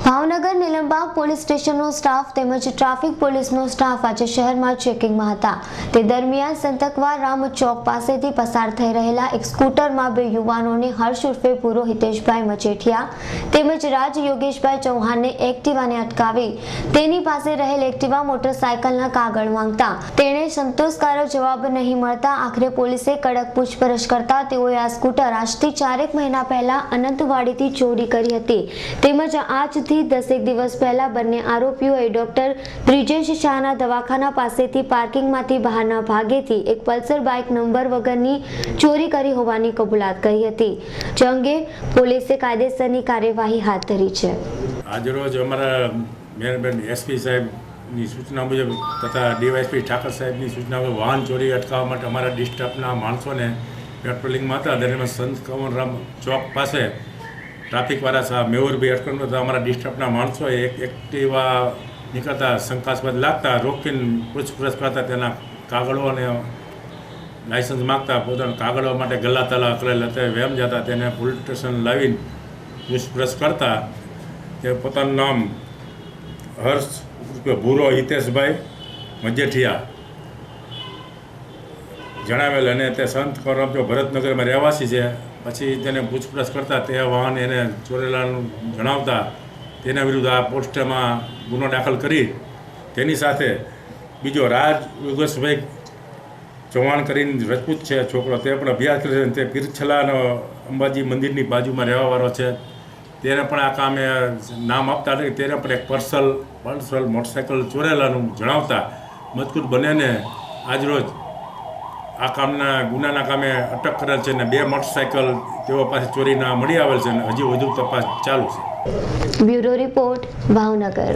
Bhavnagar Nilambag police સ્ટેશનનો staff તેમજ traffic પોલીસનો staff આજે શહેરમાં ચેકિંગમાં હતા। તે દરમિયાન સંતકવા રામ ચોક પાસેથી પસાર થઈ રહેલા એક સ્કૂટરમાં બે યુવાનોને હર્ષ ઉર્ફે પૂરો હિતેશભાઈ મચેઠિયા તેમજ રાજ યોગેશભાઈ ચૌહાણને એક્ટિવાને અટકાવી તેની પાસે રહેલ એક્ટિવા મોટરસાયકલના કાગળ માંગતા તેણે સંતોષકારક જવાબ નહીં મળતા આખરે પોલીસે કડક પૂછપરછ કરતા તેઓએ આ સ્કૂટર આજથી 4 મહિના પહેલા અનંતવાડીથી ચોરી કરી હતી તેમજ આજથી 10 દિવસ પહેલા બંને આરોપીઓએ ડોક્ટર બ્રિજેશ શાહના દવાખાના પાસેથી પાર્કિંગમાંથી બહારના ભાગેથી એક પલ્સર બાઇક નંબર વગરની ચોરી કરી હોવાની કબૂલાત કરી હતી। જે અંગે પોલીસે કાયદેસરની કાર્યવાહી હાથ ધરી છે। આજરોજ અમારા મેયરબેન એસપી સાહેબની સૂચના મુજબ તથા ડીવાયએસપી ઠાકર સાહેબની સૂચના મુજબ વાહન ચોરી અટકાવવા માટે અમારા ડિસ્ટ્રિક્ટના માણસોને પેટ્રોલિંગમાં હતા। દરમિયાન સંત કંવરરામ ચોક પાસે ટ્રાફિકવાળા સાહેબ મેહુરભાઈ અટકણનો હતા। અમારા ડિસ્ટ્રિક્ટના માણસોએ એક એક્ટિવા નીકળતા શંકાસ્પદ લાગતા રોકીને પૂછપરછ કરતા તેના કાગળો અને લાયસન્સ માગતા પોતાના કાગળો માટે ગલ્લા તલા કરેલ હતા વેમ જતા તેને પોલીસ સ્ટેશન લાવીને પૂછપરછ કરતા તે પોતાનું નામ હર્ષ ભૂરો હિતેશભાઈ મજેઠિયા જણાવેલ અને તે સંત કંવરરામ ભરતનગરમાં રહેવાસી છે। પછી તેને પૂછપરછ કરતા તે વાહન એને ચોરેલાનું જણાવતા તેના વિરુદ્ધ આ પોસ્ટમાં ગુનો દાખલ કરી તેની સાથે બીજો રાજ યોગેશભાઈ ચૌહાણ કરીને રજપૂત છે છોકરો તે પણ અભ્યાસ કરે છે। તે પીરછલાનો અંબાજી મંદિરની બાજુમાં રહેવાવાળો છે। તેને પણ આ કામે નામ આપતા નથી તેને પણ એક પર્સનલ મોટરસાઇકલ ચોરેલાનું જણાવતા મજકૂર બંનેને આજરોજ આ કામના ગુનાના કામે અટક કરેલ છે અને 2 મોટરસાઇકલ તેઓ પાસે ચોરીના મળી આવેલ છે અને હજી વધુ તપાસ ચાલુ છે। Bureau report Bhavnagar.